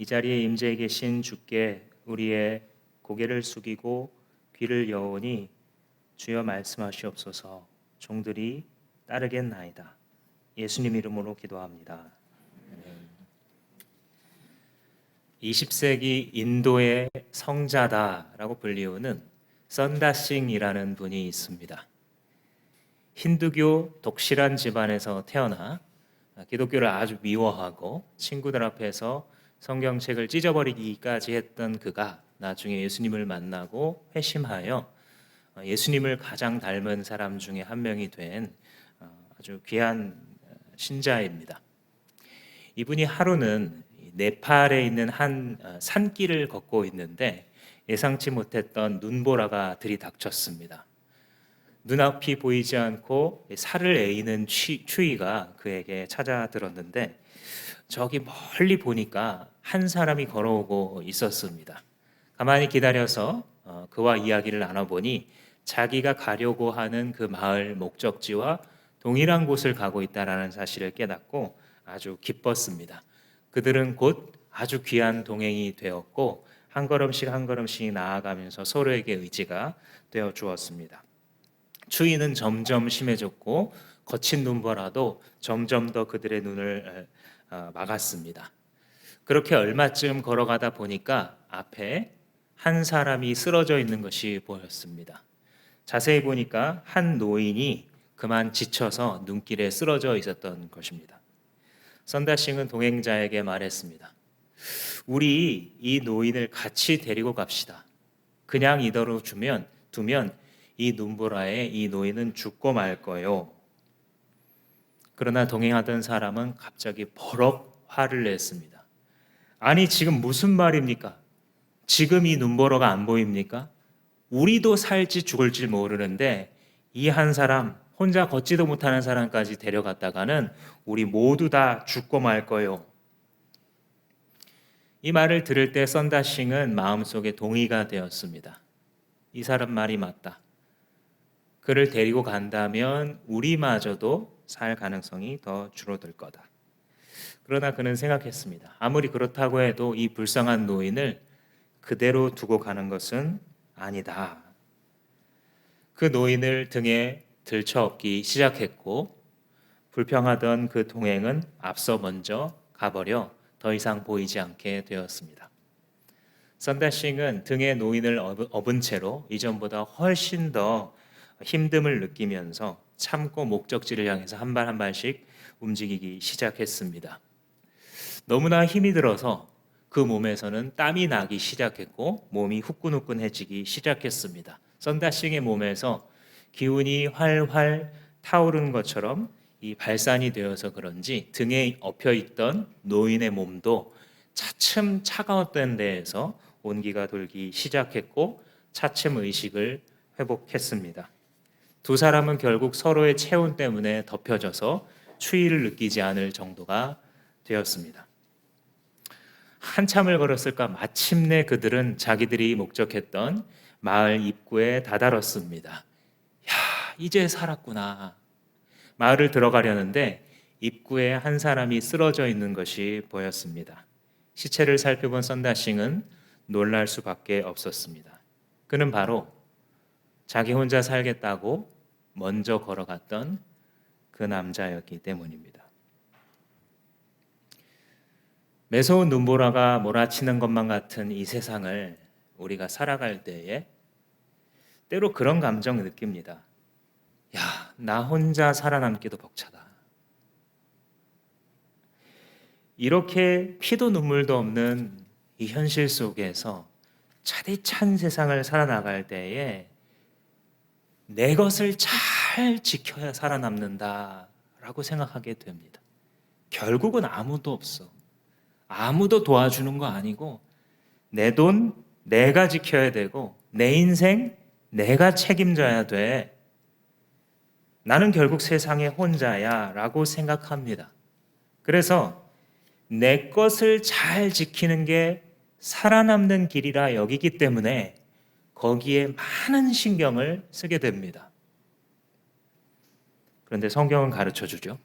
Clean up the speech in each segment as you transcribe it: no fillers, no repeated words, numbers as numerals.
이 자리에 임재해 계신 주께 우리의 고개를 숙이고 귀를 여오니 주여 말씀하시옵소서. 종들이 따르겠나이다. 예수님 이름으로 기도합니다. 20세기 인도의 성자다라고 불리우는 선다싱이라는 분이 있습니다. 힌두교 독실한 집안에서 태어나 기독교를 아주 미워하고 친구들 앞에서 성경책을 찢어버리기까지 했던 그가 나중에 예수님을 만나고 회심하여 예수님을 가장 닮은 사람 중에 한 명이 된 아주 귀한 신자입니다. 이분이 하루는 네팔에 있는 한 산길을 걷고 있는데 예상치 못했던 눈보라가 들이닥쳤습니다. 눈앞이 보이지 않고 살을 에이는 추위가 그에게 찾아들었는데 저기 멀리 보니까 한 사람이 걸어오고 있었습니다. 가만히 기다려서 그와 이야기를 나눠보니 자기가 가려고 하는 그 마을 목적지와 동일한 곳을 가고 있다는 사실을 깨닫고 아주 기뻤습니다. 그들은 곧 아주 귀한 동행이 되었고 한 걸음씩 한 걸음씩 나아가면서 서로에게 의지가 되어 주었습니다. 추위는 점점 심해졌고 거친 눈보라도 점점 더 그들의 눈을 막았습니다. 그렇게 얼마쯤 걸어가다 보니까 앞에 한 사람이 쓰러져 있는 것이 보였습니다. 자세히 보니까 한 노인이 그만 지쳐서 눈길에 쓰러져 있었던 것입니다. 선다싱은 동행자에게 말했습니다. 우리 이 노인을 같이 데리고 갑시다. 그냥 이대로 두면 이 눈보라에 이 노인은 죽고 말 거요. 그러나 동행하던 사람은 갑자기 버럭 화를 냈습니다. 아니 지금 무슨 말입니까? 지금 이 눈보라가 안 보입니까? 우리도 살지 죽을지 모르는데 이 한 사람 혼자 걷지도 못하는 사람까지 데려갔다가는 우리 모두 다 죽고 말 거요. 이 말을 들을 때 선다싱은 마음속에 동의가 되었습니다. 이 사람 말이 맞다. 그를 데리고 간다면 우리마저도 살 가능성이 더 줄어들 거다. 그러나 그는 생각했습니다. 아무리 그렇다고 해도 이 불쌍한 노인을 그대로 두고 가는 것은 아니다. 그 노인을 등에 들쳐업기 시작했고 불평하던 그 동행은 앞서 먼저 가버려 더 이상 보이지 않게 되었습니다. 선다싱은 등에 노인을 업은 채로 이전보다 훨씬 더 힘듦을 느끼면서 참고 목적지를 향해서 한 발 한 발씩 움직이기 시작했습니다. 너무나 힘이 들어서 그 몸에서는 땀이 나기 시작했고 몸이 후끈후끈해지기 시작했습니다. 선다싱의 몸에서 기운이 활활 타오르는 것처럼 이 발산이 되어서 그런지 등에 엎여 있던 노인의 몸도 차츰 차가웠던 데에서 온기가 돌기 시작했고 차츰 의식을 회복했습니다. 두 사람은 결국 서로의 체온 때문에 덮여져서 추위를 느끼지 않을 정도가 되었습니다. 한참을 걸었을까 마침내 그들은 자기들이 목적했던 마을 입구에 다다랐습니다. 야, 이제 살았구나. 마을을 들어가려는데 입구에 한 사람이 쓰러져 있는 것이 보였습니다. 시체를 살펴본 선다싱은 놀랄 수밖에 없었습니다. 그는 바로 자기 혼자 살겠다고 먼저 걸어갔던 그 남자였기 때문입니다. 매서운 눈보라가 몰아치는 것만 같은 이 세상을 우리가 살아갈 때에 때로 그런 감정을 느낍니다. 야, 나 혼자 살아남기도 벅차다. 이렇게 피도 눈물도 없는 이 현실 속에서 차디찬 세상을 살아나갈 때에 내 것을 잘 지켜야 살아남는다라고 생각하게 됩니다. 결국은 아무도 없어. 아무도 도와주는 거 아니고 내 돈 내가 지켜야 되고 내 인생 내가 책임져야 돼. 나는 결국 세상에 혼자야 라고 생각합니다. 그래서 내 것을 잘 지키는 게 살아남는 길이라 여기기 때문에 거기에 많은 신경을 쓰게 됩니다. 그런데 성경은 가르쳐 주죠.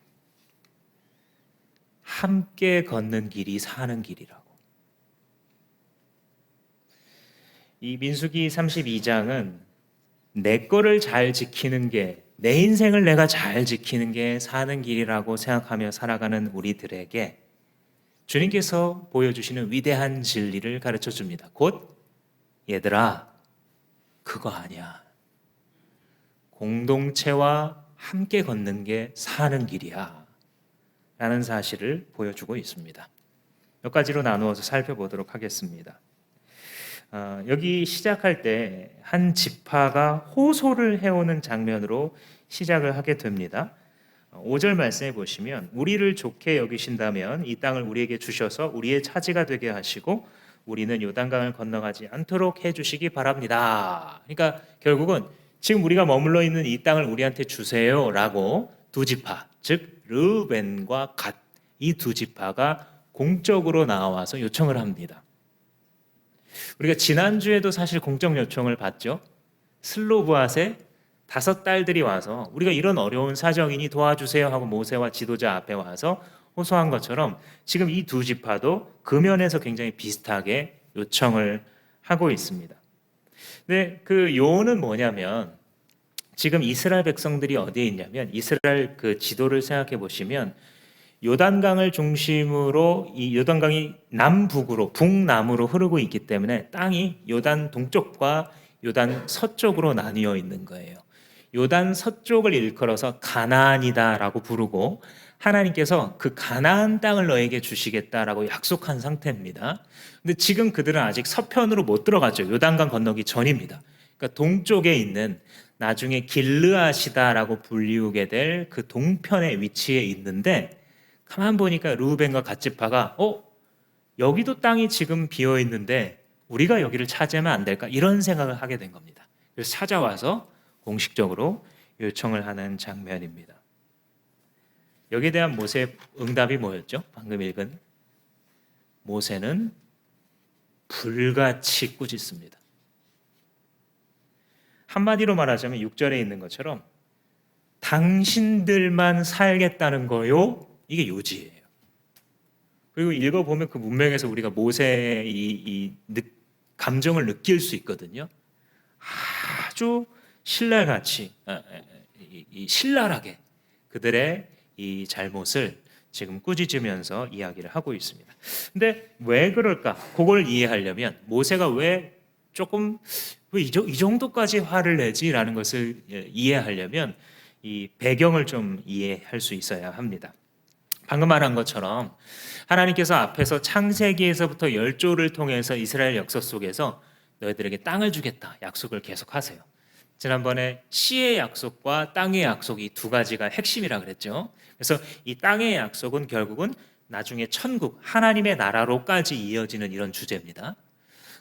함께 걷는 길이 사는 길이라고. 이 민수기 32장은 내 거를 잘 지키는 게, 내 인생을 내가 잘 지키는 게 사는 길이라고 생각하며 살아가는 우리들에게 주님께서 보여주시는 위대한 진리를 가르쳐 줍니다. 곧 얘들아, 그거 아니야. 공동체와 함께 걷는 게 사는 길이야 라는 사실을 보여주고 있습니다. 몇 가지로 나누어서 살펴보도록 하겠습니다. 여기 시작할 때 한 지파가 호소를 해오는 장면으로 시작을 하게 됩니다. 5절 말씀해 보시면 우리를 좋게 여기신다면 이 땅을 우리에게 주셔서 우리의 차지가 되게 하시고 우리는 요단강을 건너가지 않도록 해주시기 바랍니다. 그러니까 결국은 지금 우리가 머물러 있는 이 땅을 우리한테 주세요라고 두 지파, 즉 르벤과 갓, 이 두 지파가 공적으로 나와서 요청을 합니다. 우리가 지난주에도 사실 공적 요청을 받죠. 슬로브앗의 5 딸들이 와서 우리가 이런 어려운 사정이니 도와주세요 하고 모세와 지도자 앞에 와서 호소한 것처럼 지금 이 두 지파도 그 면에서 굉장히 비슷하게 요청을 하고 있습니다. 근데 그 요원은 뭐냐면 지금 이스라엘 백성들이 어디에 있냐면 이스라엘 그 지도를 생각해 보시면 요단강을 중심으로 이 요단강이 남북으로 북남으로 흐르고 있기 때문에 땅이 요단 동쪽과 요단 서쪽으로 나뉘어 있는 거예요. 요단 서쪽을 일컬어서 가나안이다라고 부르고 하나님께서 그 가나안 땅을 너에게 주시겠다라고 약속한 상태입니다. 근데 지금 그들은 아직 서편으로 못 들어갔죠. 요단강 건너기 전입니다. 그러니까 동쪽에 있는 나중에 길르앗이다라고 불리우게 될 그 동편의 위치에 있는데 가만 보니까 르우벤과 갓지파가 여기도 땅이 지금 비어 있는데 우리가 여기를 차지하면 안 될까 이런 생각을 하게 된 겁니다. 그래서 찾아와서 공식적으로 요청을 하는 장면입니다. 여기에 대한 모세의 응답이 뭐였죠? 방금 읽은 모세는 불같이 꾸짖습니다. 한마디로 말하자면 6절에 있는 것처럼 당신들만 살겠다는 거요? 이게 요지예요. 그리고 읽어보면 그 문맥에서 우리가 모세의 이 감정을 느낄 수 있거든요. 아주 신랄같이 신랄하게 그들의 이 잘못을 지금 꾸짖으면서 이야기를 하고 있습니다. 근데 왜 그럴까? 그걸 이해하려면 모세가 왜 이 정도까지 화를 내지라는 것을 이해하려면 이 배경을 좀 이해할 수 있어야 합니다. 방금 말한 것처럼 하나님께서 앞에서 창세기에서부터 열조를 통해서 이스라엘 역사 속에서 너희들에게 땅을 주겠다 약속을 계속하세요. 지난번에 씨의 약속과 땅의 약속이 두 가지가 핵심이라 그랬죠. 그래서 이 땅의 약속은 결국은 나중에 천국 하나님의 나라로까지 이어지는 이런 주제입니다.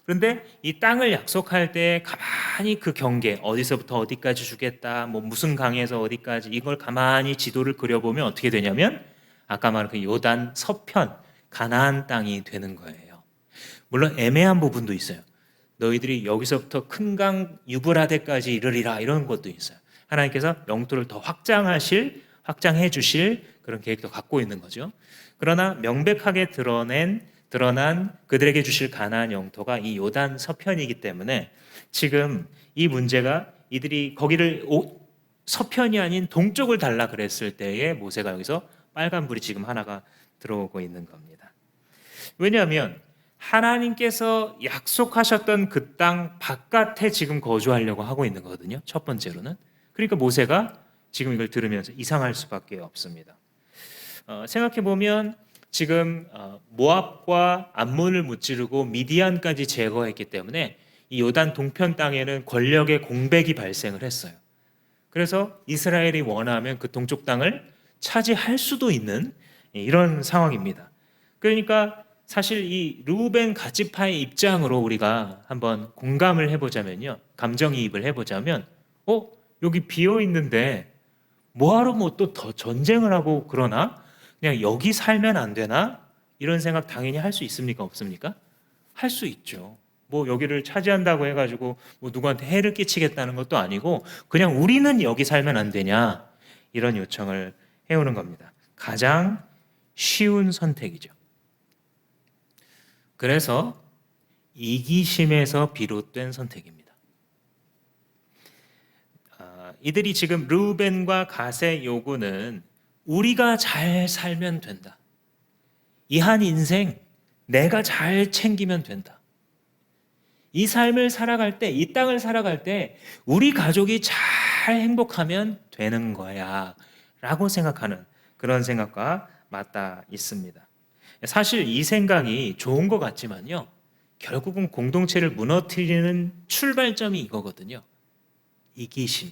그런데 이 땅을 약속할 때 가만히 그 경계 어디서부터 어디까지 주겠다 뭐 무슨 강에서 어디까지 이걸 가만히 지도를 그려보면 어떻게 되냐면 아까 말한 그 요단 서편 가나안 땅이 되는 거예요. 물론 애매한 부분도 있어요. 너희들이 여기서부터 큰 강 유브라데까지 이르리라 이런 것도 있어요. 하나님께서 영토를 더 확장해 주실 그런 계획도 갖고 있는 거죠. 그러나 명백하게 드러난 그들에게 주실 가나안 영토가 이 요단 서편이기 때문에 지금 이 문제가 이들이 거기를 서편이 아닌 동쪽을 달라 그랬을 때에 모세가 여기서 빨간불이 지금 하나가 들어오고 있는 겁니다. 왜냐하면 하나님께서 약속하셨던 그 땅 바깥에 지금 거주하려고 하고 있는 거거든요. 첫 번째로는. 그러니까 모세가 지금 이걸 들으면서 이상할 수밖에 없습니다. 생각해 보면 지금 모압과 암몬을 무찌르고 미디안까지 제거했기 때문에 이 요단 동편 땅에는 권력의 공백이 발생을 했어요. 그래서 이스라엘이 원하면 그 동쪽 땅을 차지할 수도 있는 이런 상황입니다. 그러니까 사실 이 르우벤 갓지파의 입장으로 우리가 한번 공감을 해보자면요, 감정이입을 해보자면, 여기 비어 있는데 뭐하러 뭐 또 더 전쟁을 하고 그러나? 그냥 여기 살면 안 되나? 이런 생각 당연히 할 수 있습니까? 없습니까? 할 수 있죠. 뭐 여기를 차지한다고 해가지고 뭐 누구한테 해를 끼치겠다는 것도 아니고 그냥 우리는 여기 살면 안 되냐? 이런 요청을 해오는 겁니다. 가장 쉬운 선택이죠. 그래서 이기심에서 비롯된 선택입니다. 이들이 지금 르우벤과 갓의 요구는 우리가 잘 살면 된다. 이 한 인생 내가 잘 챙기면 된다. 이 삶을 살아갈 때, 이 땅을 살아갈 때 우리 가족이 잘 행복하면 되는 거야 라고 생각하는 그런 생각과 맞닿아 있습니다. 사실 이 생각이 좋은 것 같지만요, 결국은 공동체를 무너뜨리는 출발점이 이거거든요. 이기심.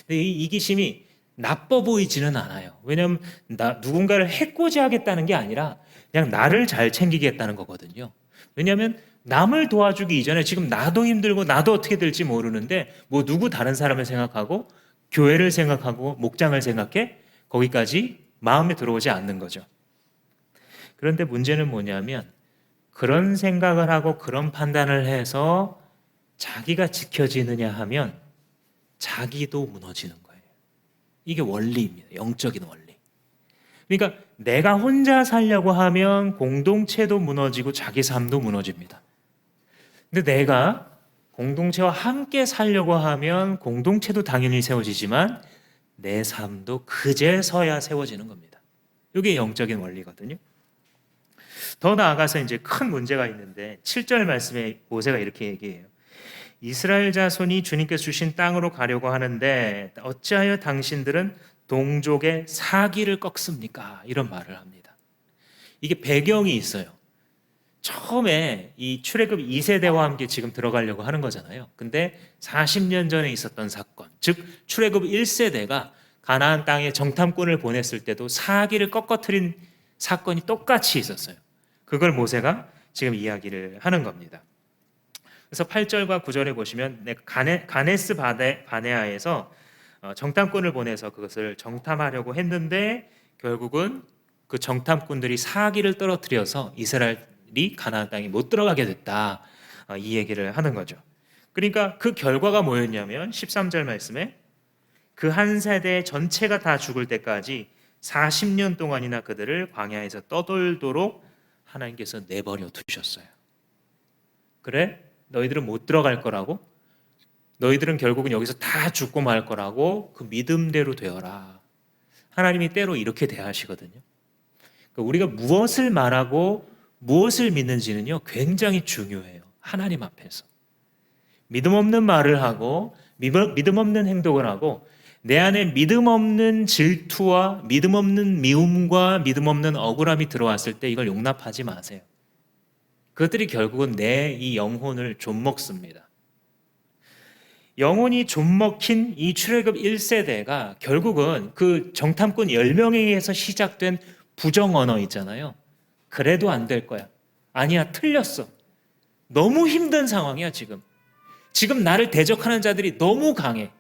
근데 이 이기심이 나빠 보이지는 않아요. 왜냐하면 누군가를 해코지하겠다는 게 아니라 그냥 나를 잘 챙기겠다는 거거든요. 왜냐하면 남을 도와주기 이전에 지금 나도 힘들고 나도 어떻게 될지 모르는데 뭐 누구 다른 사람을 생각하고 교회를 생각하고 목장을 생각해? 거기까지 마음에 들어오지 않는 거죠. 그런데 문제는 뭐냐면 그런 생각을 하고 그런 판단을 해서 자기가 지켜지느냐 하면 자기도 무너지는 거예요. 이게 원리입니다. 영적인 원리. 그러니까 내가 혼자 살려고 하면 공동체도 무너지고 자기 삶도 무너집니다. 근데 내가 공동체와 함께 살려고 하면 공동체도 당연히 세워지지만 내 삶도 그제서야 세워지는 겁니다. 이게 영적인 원리거든요. 더 나아가서 이제 큰 문제가 있는데 7절 말씀에 모세가 이렇게 얘기해요. 이스라엘 자손이 주님께서 주신 땅으로 가려고 하는데 어찌하여 당신들은 동족의 사기를 꺾습니까? 이런 말을 합니다. 이게 배경이 있어요. 처음에 이 출애굽 2세대와 함께 지금 들어가려고 하는 거잖아요. 근데 40년 전에 있었던 사건, 즉 출애굽 1세대가 가나안 땅에 정탐꾼을 보냈을 때도 사기를 꺾어뜨린 사건이 똑같이 있었어요. 그걸 모세가 지금 이야기를 하는 겁니다. 그래서 8절과 9절에 보시면 가네스 바네아에서 정탐꾼을 보내서 그것을 정탐하려고 했는데 결국은 그 정탐꾼들이 사기를 떨어뜨려서 이스라엘이 가나안 땅에 못 들어가게 됐다. 이 얘기를 하는 거죠. 그러니까 그 결과가 뭐였냐면 13절 말씀에 그 한 세대 전체가 다 죽을 때까지 40년 동안이나 그들을 광야에서 떠돌도록 하나님께서 내버려 두셨어요. 그래? 너희들은 못 들어갈 거라고? 너희들은 결국은 여기서 다 죽고 말 거라고? 그 믿음대로 되어라. 하나님이 때로 이렇게 대하시거든요. 그러니까 우리가 무엇을 말하고 무엇을 믿는지는요, 굉장히 중요해요. 하나님 앞에서. 믿음 없는 말을 하고 믿음 없는 행동을 하고 내 안에 믿음 없는 질투와 믿음 없는 미움과 믿음 없는 억울함이 들어왔을 때 이걸 용납하지 마세요. 그것들이 결국은 내 이 영혼을 좀먹습니다. 영혼이 좀먹힌 이 출애굽 1세대가 결국은 그 정탐꾼 10명에 의해서 시작된 부정 언어 있잖아요. 그래도 안 될 거야. 아니야, 틀렸어. 너무 힘든 상황이야, 지금. 지금 나를 대적하는 자들이 너무 강해.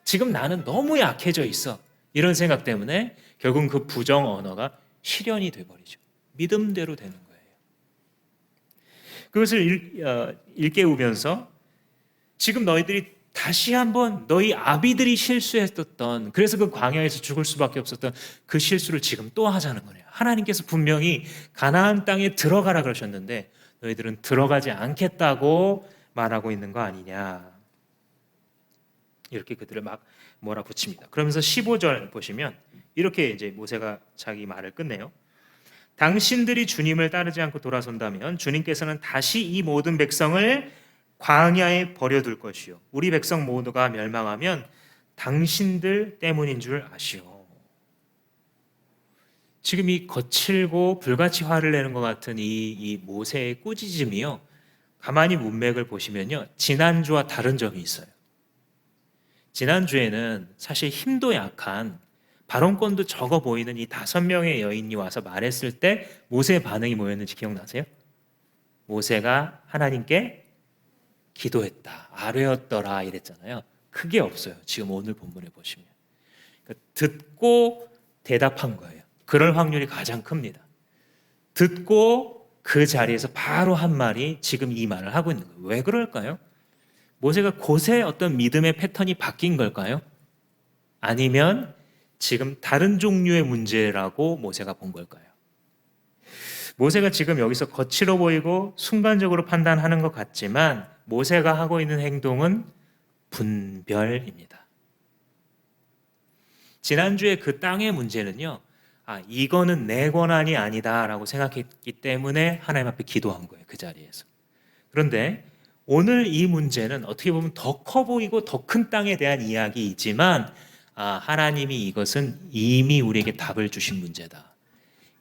지금 나는 너무 약해져 있어. 이런 생각 때문에 결국은 그 부정 언어가 실현이 돼버리죠. 믿음대로 되는 거예요. 그것을 일깨우면서 지금 너희들이 다시 한번 너희 아비들이 실수했었던, 그래서 그 광야에서 죽을 수밖에 없었던 그 실수를 지금 또 하자는 거예요. 하나님께서 분명히 가나안 땅에 들어가라 그러셨는데 너희들은 들어가지 않겠다고 말하고 있는 거 아니냐. 이렇게 그들을 막 몰아붙입니다. 그러면서 15절 보시면 이렇게 이제 모세가 자기 말을 끝내요. 당신들이 주님을 따르지 않고 돌아선다면 주님께서는 다시 이 모든 백성을 광야에 버려둘 것이요 우리 백성 모두가 멸망하면 당신들 때문인 줄 아시오. 지금 이 거칠고 불같이 화를 내는 것 같은 이 모세의 꾸짖음이요, 가만히 문맥을 보시면요, 지난주와 다른 점이 있어요. 지난주에는 사실 힘도 약한 발언권도 적어 보이는 이 5명의 여인이 와서 말했을 때 모세의 반응이 뭐였는지 기억나세요? 모세가 하나님께 기도했다. 아뢰었더라 이랬잖아요. 크게 없어요. 지금 오늘 본문에 보시면. 그러니까 듣고 대답한 거예요. 그럴 확률이 가장 큽니다. 듣고 그 자리에서 바로 한 말이 지금 이 말을 하고 있는 거예요. 왜 그럴까요? 모세가 곳에 어떤 믿음의 패턴이 바뀐 걸까요? 아니면 지금 다른 종류의 문제라고 모세가 본 걸까요? 모세가 지금 여기서 거칠어 보이고 순간적으로 판단하는 것 같지만 모세가 하고 있는 행동은 분별입니다. 지난주에 그 땅의 문제는요, 이거는 내 권한이 아니다라고 생각했기 때문에 하나님 앞에 기도한 거예요, 그 자리에서. 그런데 오늘 이 문제는 어떻게 보면 더 커 보이고 더 큰 땅에 대한 이야기이지만, 하나님이 이것은 이미 우리에게 답을 주신 문제다.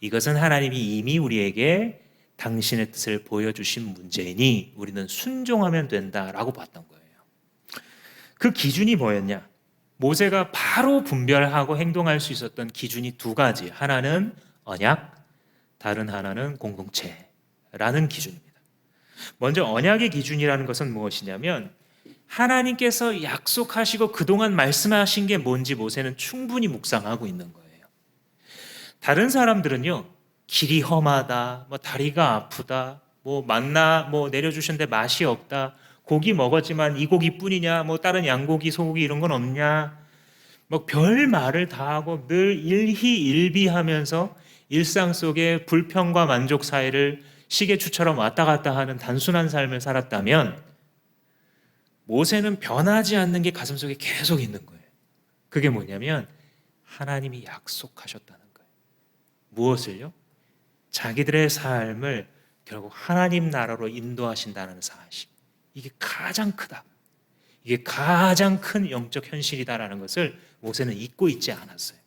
이것은 하나님이 이미 우리에게 당신의 뜻을 보여주신 문제이니 우리는 순종하면 된다라고 봤던 거예요. 그 기준이 뭐였냐? 모세가 바로 분별하고 행동할 수 있었던 기준이 두 가지. 하나는 언약, 다른 하나는 공동체라는 기준입니다. 먼저 언약의 기준이라는 것은 무엇이냐면 하나님께서 약속하시고 그동안 말씀하신 게 뭔지 모세는 충분히 묵상하고 있는 거예요. 다른 사람들은요, 길이 험하다, 다리가 아프다, 만나 내려주셨는데 맛이 없다, 고기 먹었지만 이 고기뿐이냐, 다른 양고기, 소고기 이런 건 없냐, 별 말을 다 하고 늘 일희일비하면서 일상 속에 불평과 만족 사이를 시계추처럼 왔다 갔다 하는 단순한 삶을 살았다면 모세는 변하지 않는 게 가슴속에 계속 있는 거예요. 그게 뭐냐면 하나님이 약속하셨다는 거예요. 무엇을요? 자기들의 삶을 결국 하나님 나라로 인도하신다는 사실. 이게 가장 크다. 이게 가장 큰 영적 현실이다라는 것을 모세는 잊고 있지 않았어요.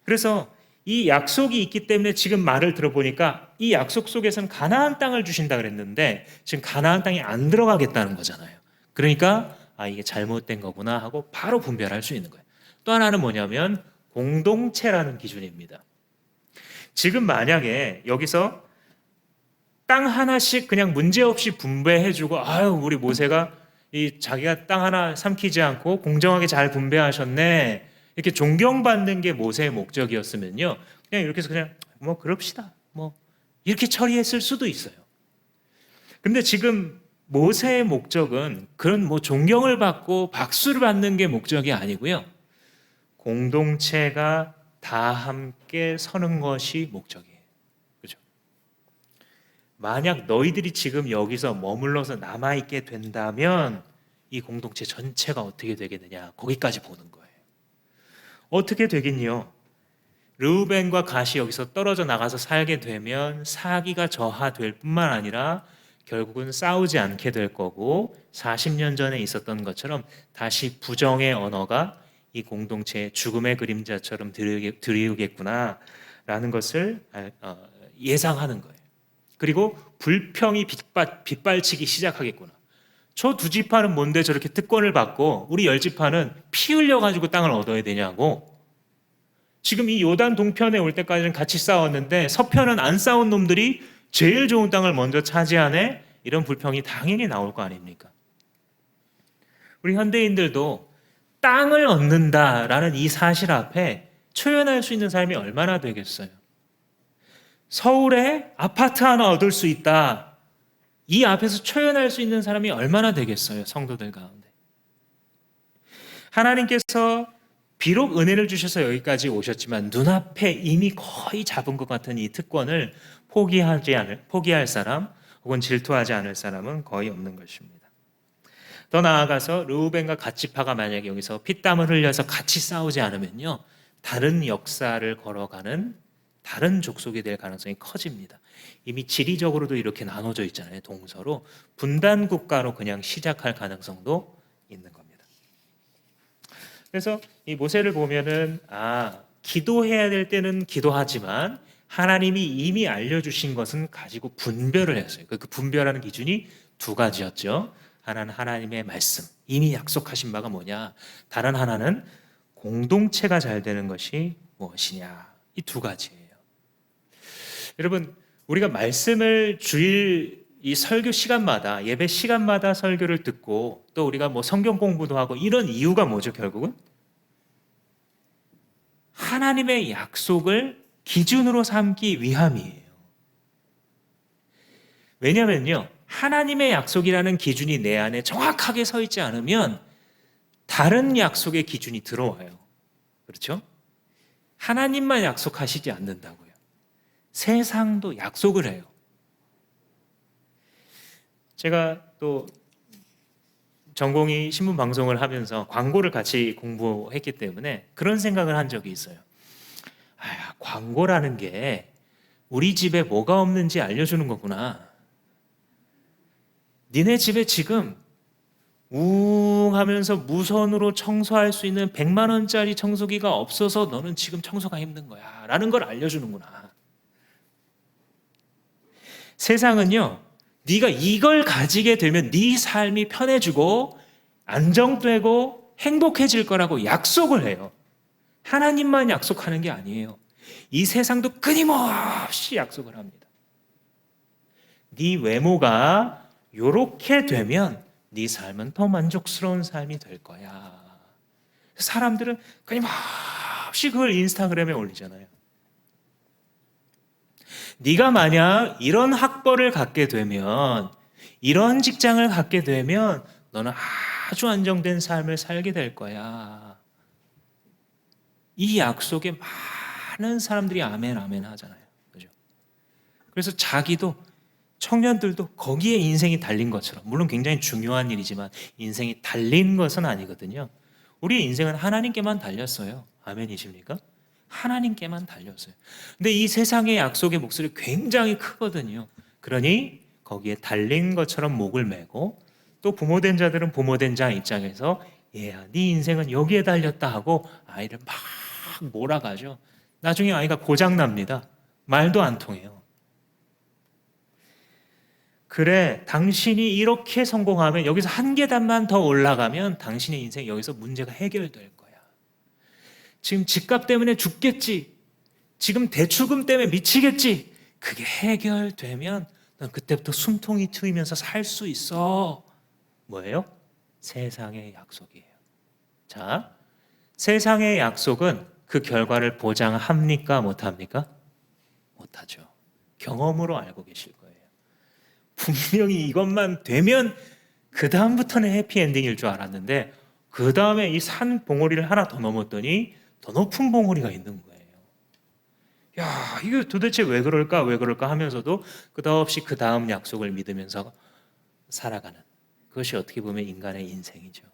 그래서 이 약속이 있기 때문에 지금 말을 들어보니까 이 약속 속에서는 가나안 땅을 주신다 그랬는데 지금 가나안 땅에 안 들어가겠다는 거잖아요. 그러니까 이게 잘못된 거구나 하고 바로 분별할 수 있는 거예요. 또 하나는 뭐냐면 공동체라는 기준입니다. 지금 만약에 여기서 땅 하나씩 그냥 문제없이 분배해주고 우리 모세가 자기가 땅 하나 삼키지 않고 공정하게 잘 분배하셨네 이렇게 존경받는 게 모세의 목적이었으면요, 그냥 이렇게 해서 그냥 그럽시다 이렇게 처리했을 수도 있어요. 근데 지금 모세의 목적은 그런 존경을 받고 박수를 받는 게 목적이 아니고요, 공동체가 다 함께 서는 것이 목적이에요. 그렇죠? 만약 너희들이 지금 여기서 머물러서 남아있게 된다면 이 공동체 전체가 어떻게 되겠느냐, 거기까지 보는 거예요. 어떻게 되긴요, 르우벤과 갓이 여기서 떨어져 나가서 살게 되면 사기가 저하될 뿐만 아니라 결국은 싸우지 않게 될 거고 40년 전에 있었던 것처럼 다시 부정의 언어가 이 공동체의 죽음의 그림자처럼 드리우겠구나라는 것을 예상하는 거예요. 그리고 불평이 빗발치기 시작하겠구나. 저 두 지파는 뭔데 저렇게 특권을 받고 우리 열 지파는 피 흘려가지고 땅을 얻어야 되냐고. 지금 이 요단 동편에 올 때까지는 같이 싸웠는데 서편은 안 싸운 놈들이 제일 좋은 땅을 먼저 차지하네. 이런 불평이 당연히 나올 거 아닙니까? 우리 현대인들도 땅을 얻는다라는 이 사실 앞에 초연할 수 있는 삶이 얼마나 되겠어요? 서울에 아파트 하나 얻을 수 있다. 이 앞에서 초연할 수 있는 사람이 얼마나 되겠어요? 성도들 가운데. 하나님께서 비록 은혜를 주셔서 여기까지 오셨지만 눈앞에 이미 거의 잡은 것 같은 이 특권을 포기할 사람 혹은 질투하지 않을 사람은 거의 없는 것입니다. 더 나아가서 르우벤과 갓 지파가 만약에 여기서 피땀을 흘려서 같이 싸우지 않으면요, 다른 역사를 걸어가는 다른 족속이 될 가능성이 커집니다. 이미 지리적으로도 이렇게 나눠져 있잖아요. 동서로 분단 국가로 그냥 시작할 가능성도 있는 겁니다. 그래서 이 모세를 보면은 기도해야 될 때는 기도하지만 하나님이 이미 알려주신 것은 가지고 분별을 했어요. 그 분별하는 기준이 두 가지였죠. 하나는 하나님의 말씀, 이미 약속하신 바가 뭐냐. 다른 하나는 공동체가 잘 되는 것이 무엇이냐. 이 두 가지예요. 여러분, 우리가 말씀을 주일 이 설교 시간마다, 예배 시간마다 설교를 듣고 또 우리가 성경 공부도 하고 이런 이유가 뭐죠, 결국은? 하나님의 약속을 기준으로 삼기 위함이에요. 왜냐면요, 하나님의 약속이라는 기준이 내 안에 정확하게 서 있지 않으면 다른 약속의 기준이 들어와요. 그렇죠? 하나님만 약속하시지 않는다고요. 세상도 약속을 해요. 제가 또 전공이 신문 방송을 하면서 광고를 같이 공부했기 때문에 그런 생각을 한 적이 있어요. 광고라는 게 우리 집에 뭐가 없는지 알려주는 거구나. 니네 집에 지금 웅 하면서 무선으로 청소할 수 있는 100만 원짜리 청소기가 없어서 너는 지금 청소가 힘든 거야 라는 걸 알려주는구나. 세상은요, 네가 이걸 가지게 되면 네 삶이 편해지고 안정되고 행복해질 거라고 약속을 해요. 하나님만 약속하는 게 아니에요. 이 세상도 끊임없이 약속을 합니다. 네 외모가 요렇게 되면 네 삶은 더 만족스러운 삶이 될 거야. 사람들은 끊임없이 그걸 인스타그램에 올리잖아요. 네가 만약 이런 학벌을 갖게 되면, 이런 직장을 갖게 되면 너는 아주 안정된 삶을 살게 될 거야. 이 약속에 많은 사람들이 아멘 아멘 하잖아요. 그죠? 그래서 자기도, 청년들도 거기에 인생이 달린 것처럼, 물론 굉장히 중요한 일이지만 인생이 달린 것은 아니거든요. 우리의 인생은 하나님께만 달렸어요. 아멘이십니까? 하나님께만 달렸어요. 근데 이 세상의 약속의 몫이 굉장히 크거든요. 그러니 거기에 달린 것처럼 목을 메고, 또 부모된 자들은 부모된 자 입장에서 얘야, 네 인생은 여기에 달렸다 하고 아이를 막 몰아가죠. 나중에 아이가 고장납니다. 말도 안 통해요. 그래, 당신이 이렇게 성공하면, 여기서 한 계단만 더 올라가면 당신의 인생 여기서 문제가 해결될 거야. 지금 집값 때문에 죽겠지. 지금 대출금 때문에 미치겠지. 그게 해결되면 넌 그때부터 숨통이 트이면서 살 수 있어. 뭐예요? 세상의 약속이에요. 자, 세상의 약속은 그 결과를 보장합니까? 못합니까? 못하죠. 경험으로 알고 계실 거예요. 분명히 이것만 되면 그 다음부터는 해피엔딩일 줄 알았는데, 그 다음에 이 산 봉우리를 하나 더 넘었더니 더 높은 봉우리가 있는 거예요. 야, 이거 도대체 왜 그럴까 왜 그럴까 하면서도 끝없이 그 다음 약속을 믿으면서 살아가는, 그것이 어떻게 보면 인간의 인생이죠.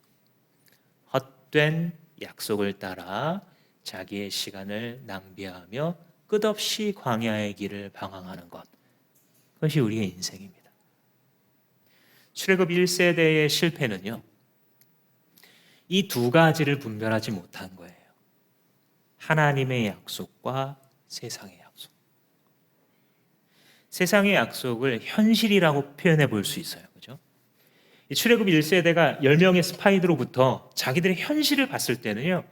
헛된 약속을 따라 자기의 시간을 낭비하며 끝없이 광야의 길을 방황하는 것, 그것이 우리의 인생입니다. 출애굽 1세대의 실패는요, 이 두 가지를 분별하지 못한 거예요. 하나님의 약속과 세상의 약속. 세상의 약속을 현실이라고 표현해 볼 수 있어요. 그죠? 이 출애굽 1세대가 10명의 스파이들로부터 자기들의 현실을 봤을 때는요,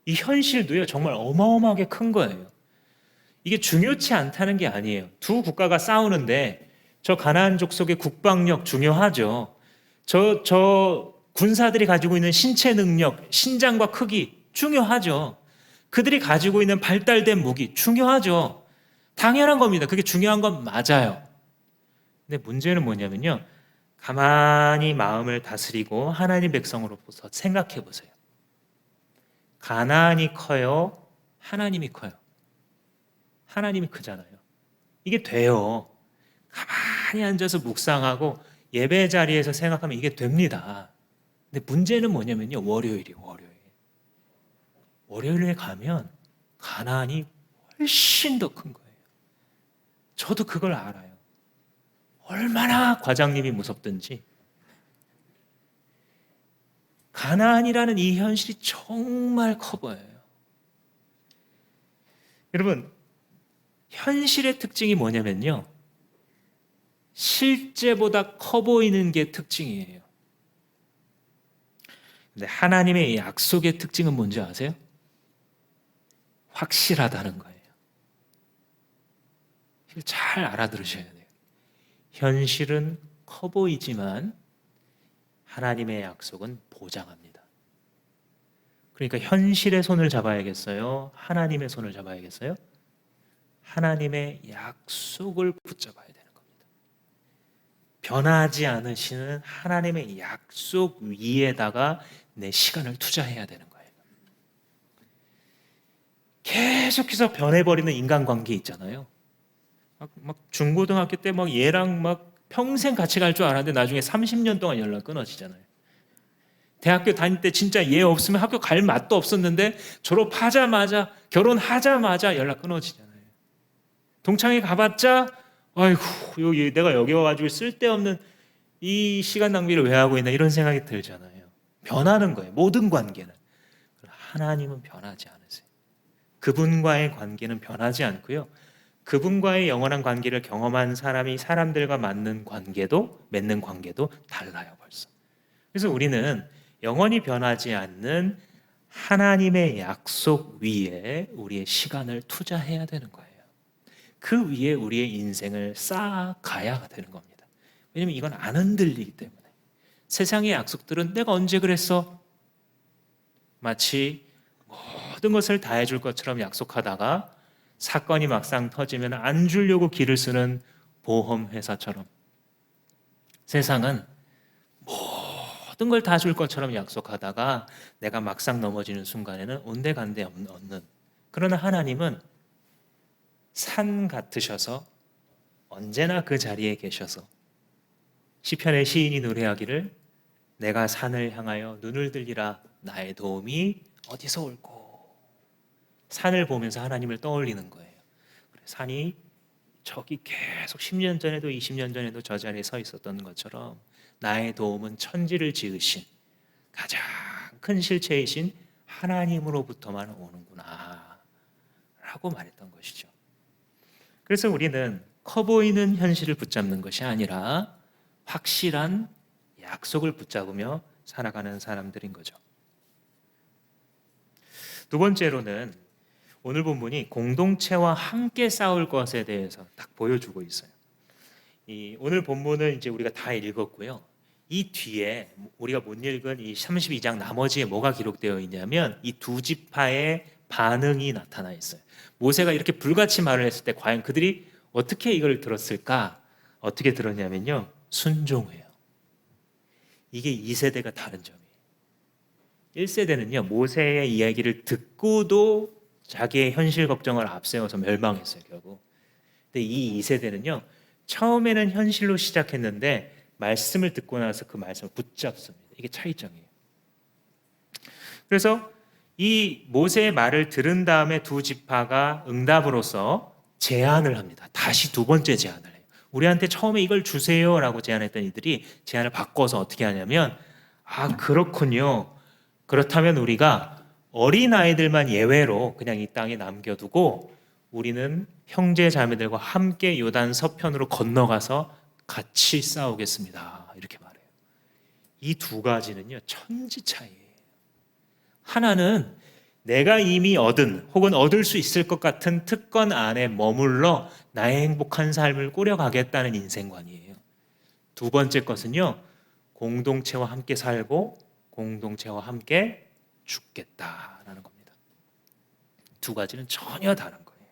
이 현실도요, 정말 어마어마하게 큰 거예요. 이게 중요치 않다는 게 아니에요. 두 국가가 싸우는데 저 가나안 족속의 국방력 중요하죠. 저 군사들이 가지고 있는 신체 능력, 신장과 크기 중요하죠. 그들이 가지고 있는 발달된 무기 중요하죠. 당연한 겁니다. 그게 중요한 건 맞아요. 근데 문제는 뭐냐면요, 가만히 마음을 다스리고 하나님 백성으로서 생각해 보세요. 가나안이 커요? 하나님이 커요? 하나님이 크잖아요. 이게 돼요. 가만히 앉아서 묵상하고 예배 자리에서 생각하면 이게 됩니다. 근데 문제는 뭐냐면요, 월요일에 가면 가나안이 훨씬 더 큰 거예요. 저도 그걸 알아요. 얼마나 과장님이 무섭든지. 가나안이라는 이 현실이 정말 커 보여요. 여러분, 현실의 특징이 뭐냐면요, 실제보다 커 보이는 게 특징이에요. 근데 하나님의 약속의 특징은 뭔지 아세요? 확실하다는 거예요. 잘 알아들으셔야 돼요. 현실은 커 보이지만 하나님의 약속은 보장합니다. 그러니까 현실의 손을 잡아야겠어요? 하나님의 손을 잡아야겠어요? 하나님의 약속을 붙잡아야 되는 겁니다. 변하지 않으시는 하나님의 약속 위에다가 내 시간을 투자해야 되는 거예요. 계속해서 변해버리는 인간관계 있잖아요. 막 중고등학교 때 막 얘랑 막 평생 같이 갈 줄 알았는데 나중에 30년 동안 연락 끊어지잖아요. 대학교 다닐 때 진짜 얘 없으면 학교 갈 맛도 없었는데 졸업하자마자 결혼하자마자 연락 끊어지잖아요. 동창회 가봤자 아이고 내가 여기 와가지고 쓸데없는 이 시간 낭비를 왜 하고 있나 이런 생각이 들잖아요. 변하는 거예요. 모든 관계는. 하나님은 변하지 않으세요. 그분과의 관계는 변하지 않고요. 그분과의 영원한 관계를 경험한 사람이 사람들과 맺는 관계도 달라요 벌써. 그래서 우리는 영원히 변하지 않는 하나님의 약속 위에 우리의 시간을 투자해야 되는 거예요. 그 위에 우리의 인생을 쌓아가야 되는 겁니다. 왜냐하면 이건 안 흔들리기 때문에. 세상의 약속들은 내가 언제 그랬어? 마치 모든 것을 다 해줄 것처럼 약속하다가 사건이 막상 터지면 안 주려고 길을 쓰는 보험회사처럼 세상은 모든 걸 다 줄 것처럼 약속하다가 내가 막상 넘어지는 순간에는 온데간데 없는, 그러나 하나님은 산 같으셔서 언제나 그 자리에 계셔서 시편의 시인이 노래하기를 내가 산을 향하여 눈을 들리라 나의 도움이 어디서 올꼬. 산을 보면서 하나님을 떠올리는 거예요. 산이 저기 계속 10년 전에도 20년 전에도 저 자리에 서 있었던 것처럼 나의 도움은 천지를 지으신 가장 큰 실체이신 하나님으로부터만 오는구나 라고 말했던 것이죠. 그래서 우리는 커 보이는 현실을 붙잡는 것이 아니라 확실한 약속을 붙잡으며 살아가는 사람들인 거죠. 두 번째로는 오늘 본문이 공동체와 함께 싸울 것에 대해서 딱 보여주고 있어요. 오늘 본문은 이제 우리가 다 읽었고요. 이 뒤에 우리가 못 읽은 이 32장 나머지에 뭐가 기록되어 있냐면 이 두 지파의 반응이 나타나 있어요. 모세가 이렇게 불같이 말을 했을 때 과연 그들이 어떻게 이걸 들었을까? 어떻게 들었냐면요. 순종해요. 이게 2세대가 다른 점이에요. 1세대는요. 모세의 이야기를 듣고도 자기의 현실 걱정을 앞세워서 멸망했어요, 결국. 근데 이 2세대는요. 처음에는 현실로 시작했는데 말씀을 듣고 나서 그 말씀을 붙잡습니다. 이게 차이점이에요. 그래서 이 모세의 말을 들은 다음에 두 지파가 응답으로서 제안을 합니다. 다시 두 번째 제안을 해요. 우리한테 처음에 이걸 주세요라고 제안했던 이들이 제안을 바꿔서 어떻게 하냐면 그렇군요. 그렇다면 우리가 어린아이들만 예외로 그냥 이 땅에 남겨두고 우리는 형제 자매들과 함께 요단 서편으로 건너가서 같이 싸우겠습니다. 이렇게 말해요. 이 두 가지는요 천지 차이예요. 하나는 내가 이미 얻은 혹은 얻을 수 있을 것 같은 특권 안에 머물러 나의 행복한 삶을 꾸려가겠다는 인생관이에요. 두 번째 것은요 공동체와 함께 살고 공동체와 함께 죽겠다라는 겁니다. 두 가지는 전혀 다른 거예요.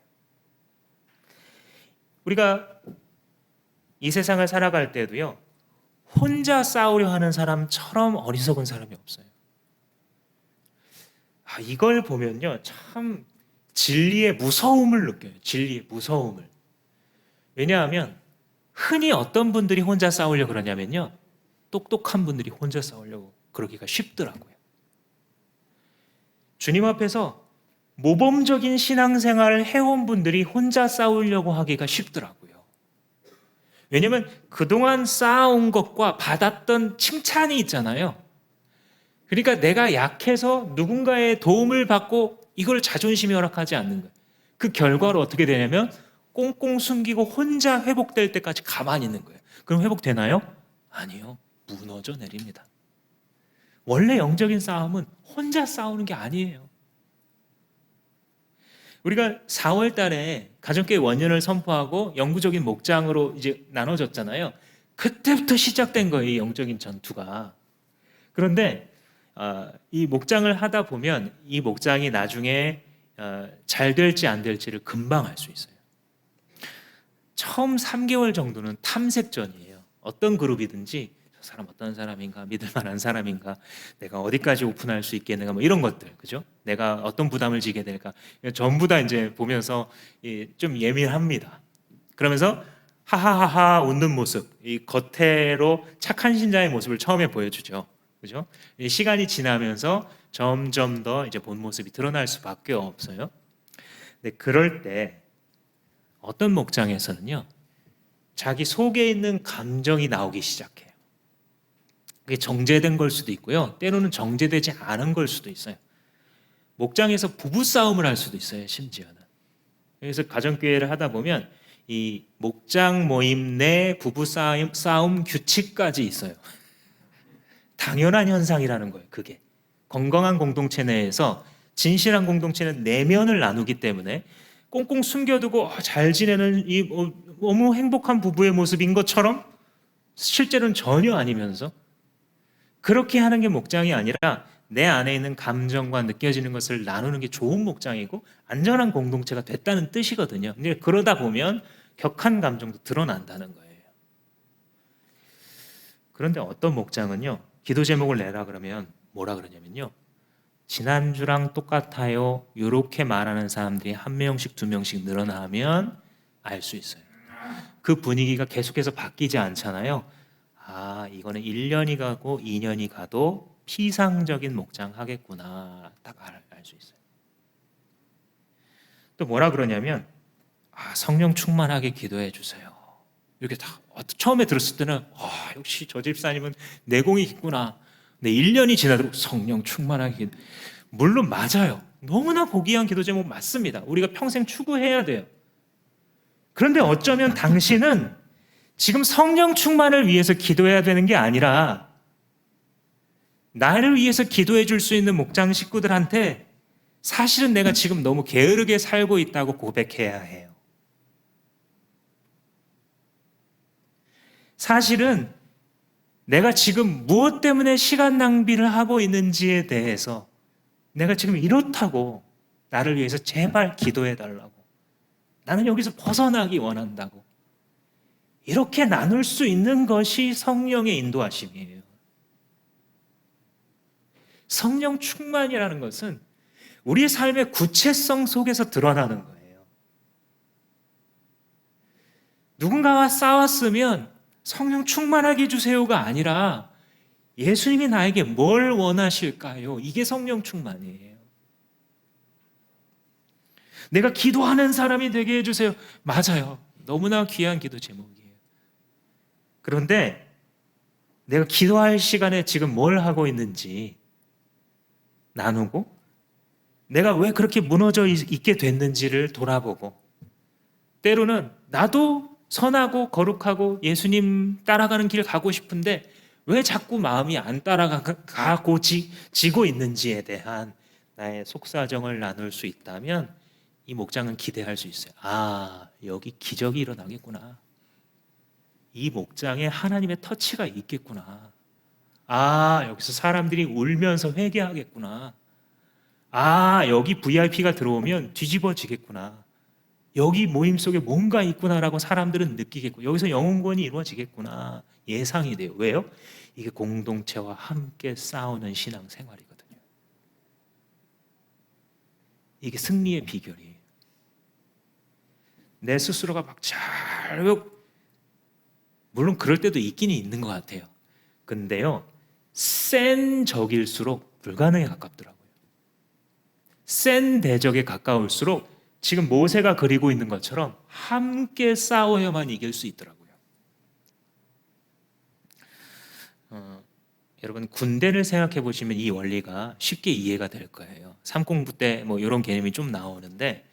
우리가 이 세상을 살아갈 때도요 혼자 싸우려 하는 사람처럼 어리석은 사람이 없어요. 이걸 보면요 참 진리의 무서움을 느껴요. 진리의 무서움을. 왜냐하면 흔히 어떤 분들이 혼자 싸우려고 그러냐면요 똑똑한 분들이 혼자 싸우려고 그러기가 쉽더라고요. 주님 앞에서 모범적인 신앙생활을 해온 분들이 혼자 싸우려고 하기가 쉽더라고요. 왜냐하면 그동안 쌓아온 것과 받았던 칭찬이 있잖아요. 그러니까 내가 약해서 누군가의 도움을 받고 이걸 자존심이 허락하지 않는 거예요. 그 결과로 어떻게 되냐면 꽁꽁 숨기고 혼자 회복될 때까지 가만히 있는 거예요. 그럼 회복되나요? 아니요. 무너져 내립니다. 원래 영적인 싸움은 혼자 싸우는 게 아니에요. 우리가 4월 달에 가정교회 원년을 선포하고 영구적인 목장으로 이제 나눠졌잖아요. 그때부터 시작된 거예요, 이 영적인 전투가. 그런데 이 목장을 하다 보면 이 목장이 나중에 잘 될지 안 될지를 금방 알 수 있어요. 처음 3개월 정도는 탐색전이에요. 어떤 그룹이든지 저 사람 어떤 사람인가, 믿을 만한 사람인가, 내가 어디까지 오픈할 수 있겠는가, 뭐 이런 것들, 그죠? 내가 어떤 부담을 지게 될까, 전부 다 이제 보면서 좀 예민합니다. 그러면서 하하하하 웃는 모습, 이 겉으로 착한 신자의 모습을 처음에 보여주죠. 그죠? 시간이 지나면서 점점 더 이제 본 모습이 드러날 수밖에 없어요. 근데 그럴 때 어떤 목장에서는요, 자기 속에 있는 감정이 나오기 시작해요. 그게 정제된 걸 수도 있고요, 때로는 정제되지 않은 걸 수도 있어요. 목장에서 부부 싸움을 할 수도 있어요, 심지어는. 그래서 가정교회를 하다 보면 이 목장 모임 내 부부 싸움 규칙까지 있어요. 당연한 현상이라는 거예요. 그게 건강한 공동체 내에서 진실한 공동체는 내면을 나누기 때문에 꽁꽁 숨겨두고 잘 지내는 이 너무 행복한 부부의 모습인 것처럼 실제로는 전혀 아니면서, 그렇게 하는 게 목장이 아니라 내 안에 있는 감정과 느껴지는 것을 나누는 게 좋은 목장이고 안전한 공동체가 됐다는 뜻이거든요. 근데 그러다 보면 격한 감정도 드러난다는 거예요. 그런데 어떤 목장은요, 기도 제목을 내라 그러면 뭐라 그러냐면요, 지난주랑 똑같아요, 이렇게 말하는 사람들이 한 명씩 두 명씩 늘어나면 알 수 있어요. 그 분위기가 계속해서 바뀌지 않잖아요. 아, 이거는 1년이 가고 2년이 가도 피상적인 목장 하겠구나, 딱 알 수 있어요. 또 뭐라 그러냐면, 성령 충만하게 기도해 주세요. 이렇게 다 처음에 들었을 때는 역시 저 집사님은 내공이 있구나. 근데 1년이 지나도록 성령 충만하게 기도. 물론 맞아요. 너무나 고귀한 기도 제목 맞습니다. 우리가 평생 추구해야 돼요. 그런데 어쩌면 당신은 지금 성령 충만을 위해서 기도해야 되는 게 아니라 나를 위해서 기도해 줄 수 있는 목장 식구들한테 사실은 내가 지금 너무 게으르게 살고 있다고 고백해야 해요. 사실은 내가 지금 무엇 때문에 시간 낭비를 하고 있는지에 대해서 내가 지금 이렇다고 나를 위해서 제발 기도해 달라고, 나는 여기서 벗어나기 원한다고, 이렇게 나눌 수 있는 것이 성령의 인도하심이에요. 성령 충만이라는 것은 우리의 삶의 구체성 속에서 드러나는 거예요. 누군가와 싸웠으면 성령 충만하게 해주세요가 아니라 예수님이 나에게 뭘 원하실까요? 이게 성령 충만이에요. 내가 기도하는 사람이 되게 해주세요. 맞아요. 너무나 귀한 기도 제목이에요. 그런데 내가 기도할 시간에 지금 뭘 하고 있는지 나누고, 내가 왜 그렇게 무너져 있게 됐는지를 돌아보고, 때로는 나도 선하고 거룩하고 예수님 따라가는 길 가고 싶은데 왜 자꾸 마음이 안 따라가고 지고 있는지에 대한 나의 속사정을 나눌 수 있다면 이 목장은 기대할 수 있어요. 여기 기적이 일어나겠구나. 이 목장에 하나님의 터치가 있겠구나. 여기서 사람들이 울면서 회개하겠구나. 여기 VIP가 들어오면 뒤집어지겠구나. 여기 모임 속에 뭔가 있구나라고 사람들은 느끼겠고, 여기서 영혼구원이 이루어지겠구나 예상이 돼요. 왜요? 이게 공동체와 함께 싸우는 신앙생활이거든요. 이게 승리의 비결이에요. 내 스스로가 막 물론 그럴 때도 있긴 있는 것 같아요. 근데요, 센 적일수록 불가능에 가깝더라고요. 센 대적에 가까울수록 지금 모세가 그리고 있는 것처럼 함께 싸워야만 이길 수 있더라고요. 여러분, 군대를 생각해 보시면 이 원리가 쉽게 이해가 될 거예요. 삼공부 때 이런 개념이 좀 나오는데,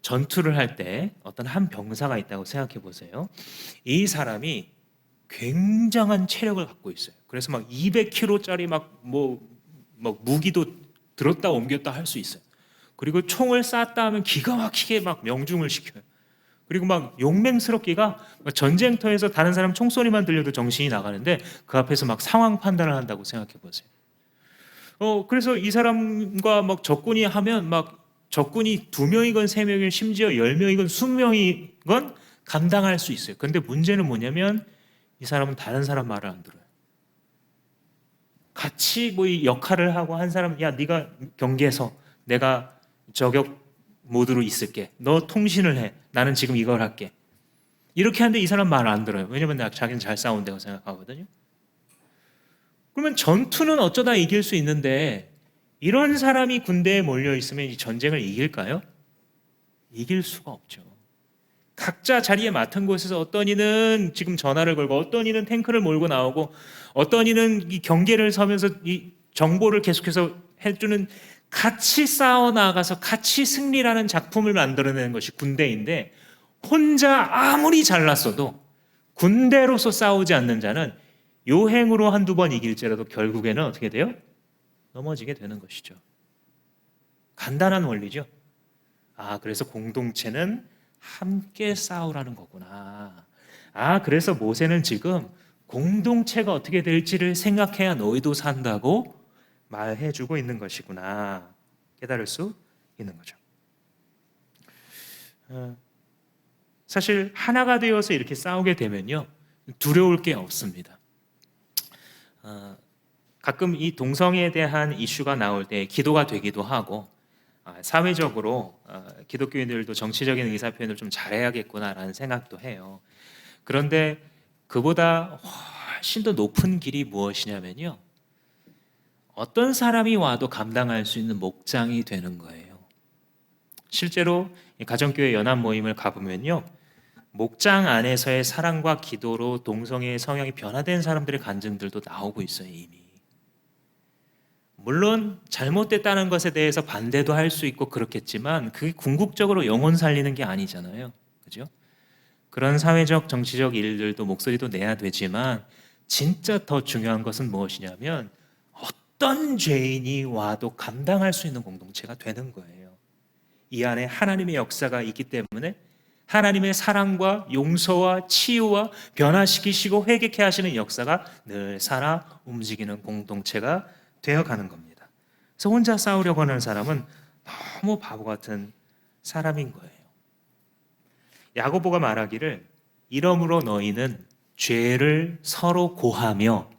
전투를 할 때 어떤 한 병사가 있다고 생각해 보세요. 이 사람이 굉장한 체력을 갖고 있어요. 그래서 막 200kg짜리 무기도 들었다 옮겼다 할 수 있어요. 그리고 총을 쐈다 하면 기가 막히게 막 명중을 시켜요. 그리고 막 용맹스럽기가 전쟁터에서 다른 사람 총소리만 들려도 정신이 나가는데 그 앞에서 막 상황 판단을 한다고 생각해 보세요. 그래서 이 사람과 막 적군이 하면 막 적군이 2명이건 3명이건 심지어 10명이건 20명이건 감당할 수 있어요. 그런데 문제는 뭐냐면 이 사람은 다른 사람 말을 안 들어요. 같이 이 역할을 하고 한 사람, 야 네가 경계에서 내가 저격 모드로 있을게. 너 통신을 해. 나는 지금 이걸 할게. 이렇게 하는데 이 사람 말 안 들어요. 왜냐면 자기는 잘 싸운다고 생각하거든요. 그러면 전투는 어쩌다 이길 수 있는데 이런 사람이 군대에 몰려 있으면 이 전쟁을 이길까요? 이길 수가 없죠. 각자 자리에 맡은 곳에서 어떤 이는 지금 전화를 걸고 어떤 이는 탱크를 몰고 나오고 어떤 이는 이 경계를 서면서 이 정보를 계속해서 해주는, 같이 싸워 나가서 같이 승리라는 작품을 만들어내는 것이 군대인데, 혼자 아무리 잘났어도 군대로서 싸우지 않는 자는 요행으로 한두 번 이길지라도 결국에는 어떻게 돼요? 넘어지게 되는 것이죠. 간단한 원리죠. 그래서 공동체는 함께 싸우라는 거구나. 그래서 모세는 지금 공동체가 어떻게 될지를 생각해야 너희도 산다고 말해주고 있는 것이구나. 깨달을 수 있는 거죠. 사실 하나가 되어서 이렇게 싸우게 되면요, 두려울 게 없습니다. 가끔 이 동성애에 대한 이슈가 나올 때 기도가 되기도 하고, 사회적으로 기독교인들도 정치적인 의사 표현을 좀 잘해야겠구나라는 생각도 해요. 그런데 그보다 훨씬 더 높은 길이 무엇이냐면요, 어떤 사람이 와도 감당할 수 있는 목장이 되는 거예요. 실제로 가정교회 연합 모임을 가보면요, 목장 안에서의 사랑과 기도로 동성애의 성향이 변화된 사람들의 간증들도 나오고 있어요. 이미. 물론 잘못됐다는 것에 대해서 반대도 할 수 있고 그렇겠지만 그게 궁극적으로 영혼 살리는 게 아니잖아요. 그죠? 그런 사회적 정치적 일들도 목소리도 내야 되지만, 진짜 더 중요한 것은 무엇이냐면 어떤 죄인이 와도 감당할 수 있는 공동체가 되는 거예요. 이 안에 하나님의 역사가 있기 때문에 하나님의 사랑과 용서와 치유와 변화시키시고 회개케 하시는 역사가 늘 살아 움직이는 공동체가 되어가는 겁니다. 그래서 혼자 싸우려고 하는 사람은 너무 바보 같은 사람인 거예요. 야고보가 말하기를, 이러므로 너희는 죄를 서로 고하며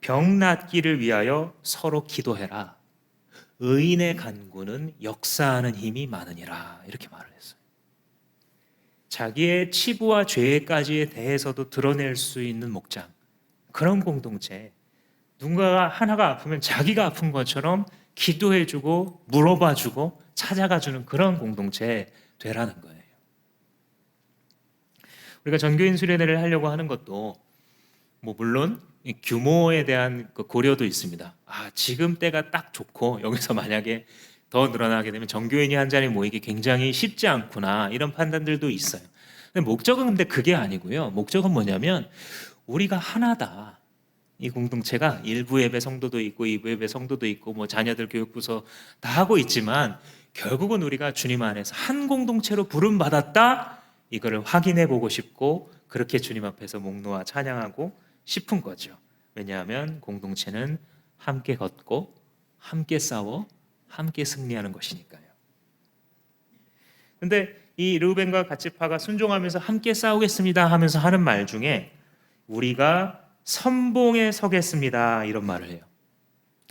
병 낫기를 위하여 서로 기도해라. 의인의 간구는 역사하는 힘이 많으니라. 이렇게 말을 했어요. 자기의 치부와 죄까지에 대해서도 드러낼 수 있는 목장, 그런 공동체. 누군가가 하나가 아프면 자기가 아픈 것처럼 기도해주고 물어봐주고 찾아가주는 그런 공동체 되라는 거예요. 우리가 전교인 수련회를 하려고 하는 것도 물론 규모에 대한 고려도 있습니다. 지금 때가 딱 좋고 여기서 만약에 더 늘어나게 되면 전교인이 한 자리 모이기 굉장히 쉽지 않구나, 이런 판단들도 있어요. 근데 목적은 근데 그게 아니고요. 목적은 뭐냐면 우리가 하나다. 이 공동체가 1부 예배 성도도 있고 2부 예배 성도도 있고 자녀들 교육부서 다 하고 있지만, 결국은 우리가 주님 안에서 한 공동체로 부름 받았다, 이거를 확인해 보고 싶고 그렇게 주님 앞에서 목 놓아 찬양하고 싶은 거죠. 왜냐하면 공동체는 함께 걷고 함께 싸워 함께 승리하는 것이니까요. 근데 이 르우벤과 갓지파가 순종하면서 함께 싸우겠습니다 하면서 하는 말 중에 우리가 선봉에 서겠습니다, 이런 말을 해요.